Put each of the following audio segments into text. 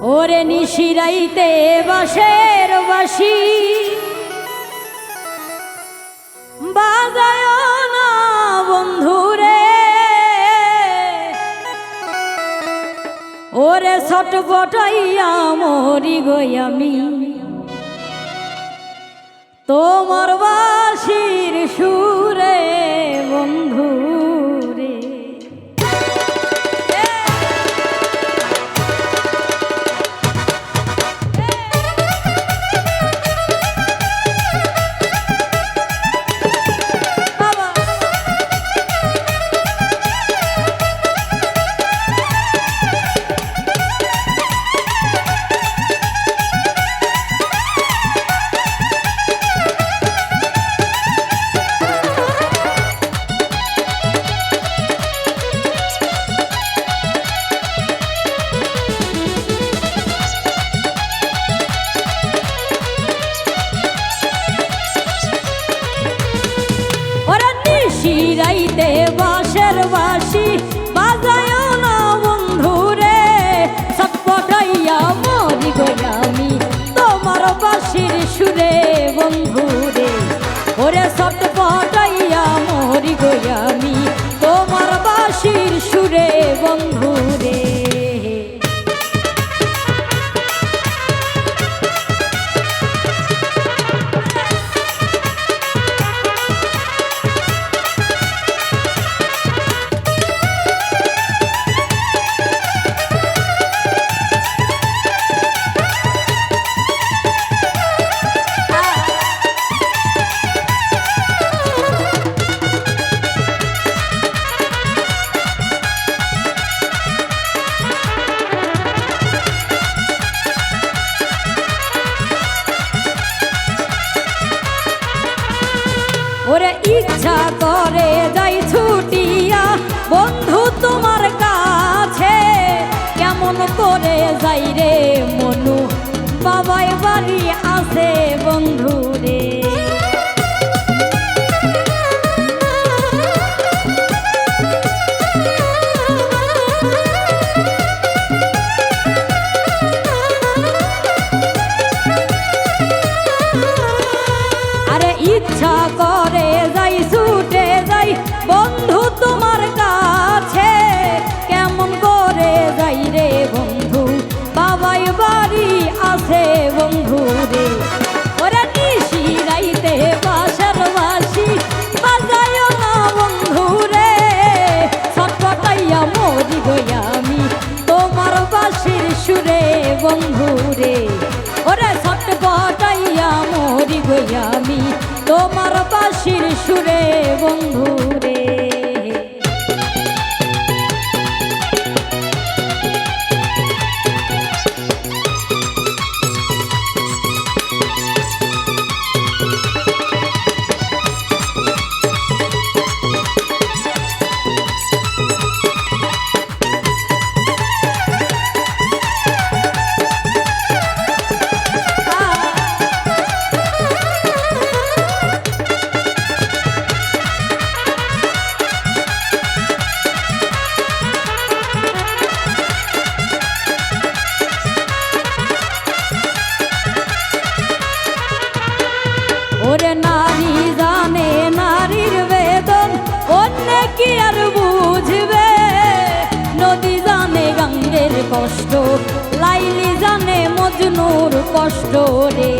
ওরে নিশিরাইতে বাঁশের বাঁশি বাজায় না বন্ধুরে, ওরে ছটপটাইয়া মরি গই আমি তোমার বাঁশির সুরে বন্ধুরে। নিশিরাইতে বাঁশের বাঁশি বাজায় না বন্ধুরে, ছটপটাইয়া মরি গই আমি তোমার বাঁশির সুরে বন্ধুরে। ওরে ছটপটাইয়া মরি গই আমি তোমার বাঁশির সুরে বন্ধুরে। ওরে ইচ্ছা করে যাই ছুটিয়া বন্ধু তোমার কাছে, কেমন করে যাই রে মনু বাবাই বাড়ি আছে বন্ধুরে। আরে ইচ্ছা করে যাই ছুটে যাই বন্ধু তোমার কাছে, কেমন করে যাই রে বন্ধু বাবাই বাড়ি আছে বন্ধু রে। ওরে নিশিরাইতে বাঁশের বাঁশি বাজায় না বন্ধু রে, ছটপটাইয়া মরি গই আমি তোমার বাঁশির সুরে বন্ধু রে। ওরে ছটপটাইয়া মরি গই আমি তোমার বাঁশির সুরে বন্ধুরে। ওরে নারী জানে নারীর বেদন, অন্য কি আর বুঝবে? নদী জানে গঙ্গের কষ্ট, লাইলি জানে মজনুর কষ্ট রে।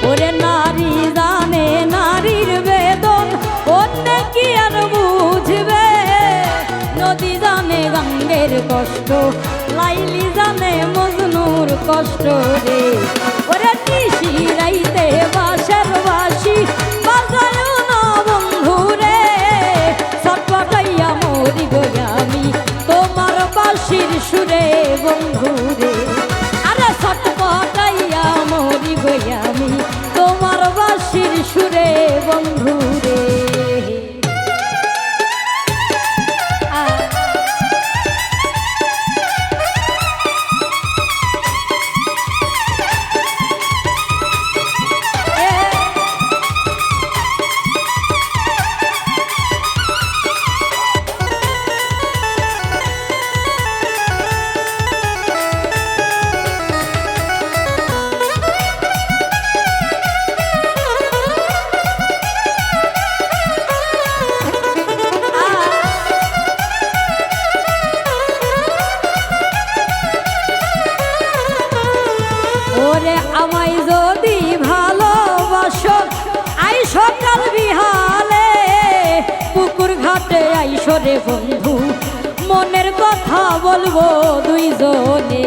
ওরে নারী জানে নারীর বেদন, অন্য কি আর বুঝবে? নদী জানে গঙ্গের কষ্ট, লাইলি জানে মজনুর কষ্ট রে। ওরে নিশিরাইতে বাঁশের বাঁশি বাজায় না বন্ধুরে, ছটপটাইয়া মরি গই আমি তোমার বাঁশির সুরে বন্ধুরে। আরে ছটপটাইয়া মরি গই আমি তোমার বাঁশির সুরে বন্ধুরে। ওরে আমায় যদি ভালোবাসো আই সকাল বিহালে পুকুর ঘাটে আইসো রে বন্ধু মনের কথা বলবো দুইজনে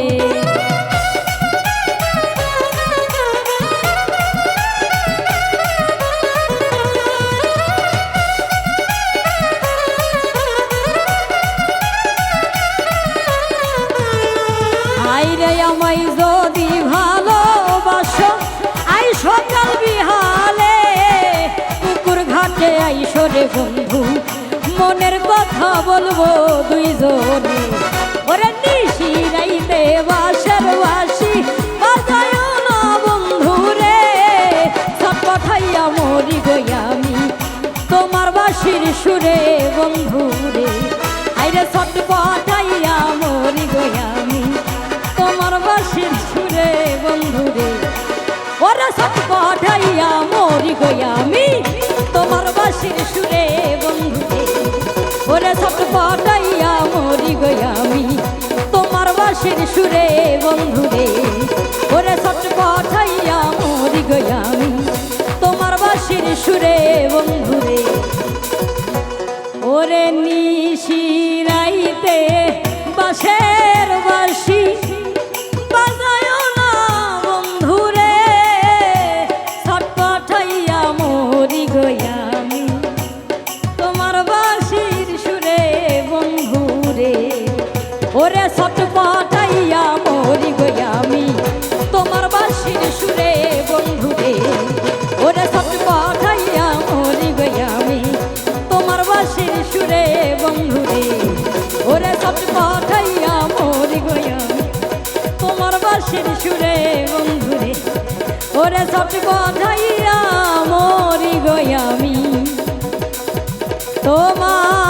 আইরে আমায় যদি ভালোবাসো আই সকাল বিহালে পুকুর ঘাটে আইসো রে বন্ধু মনের কথা বলবো দুইজনে ওরে নিশি রাইতে বাঁশের বাঁশি বাজায়ও না বন্ধু রে সব কথাইয়া মরি গই আমি তোমার বাঁশির সুরে বন্ধু রে আইরে সব কথাইয়া মরি গই আমি তোমার বাঁশির সুরে বন্ধু রে ওরে সব কথাইয়া মরি গই আমি তোমার বাঁশির সুরে বন্ধু রে ওরে সব কথাইয়া মরি গই আমি তোমার বাঁশির সুরে বন্ধু রে ওরে সব কথাইয়া মরি গই আমি তোমার বাঁশির সুরে বন্ধু রে ওরে নিশি রাইতে বাঁশের বাঁশি বাজায়ও না বন্ধু রে সব কথাইয়া মরি গই আমি তোমার বাঁশির সুরে বন্ধু রে ওরে সব কথাইয়া মরি গই আমি তোমার বাঁশির সুরে বন্ধু রে ওরে সব কথাইয়া মরি গই আমি তোমার বাঁশির সুরে বন্ধু রে ওরে সব কথাইয়া মরি গই আমি তোমার বাঁশির সুরে বন্ধু রে ওরে সব কথাইয়া মরি গই আমি তোমার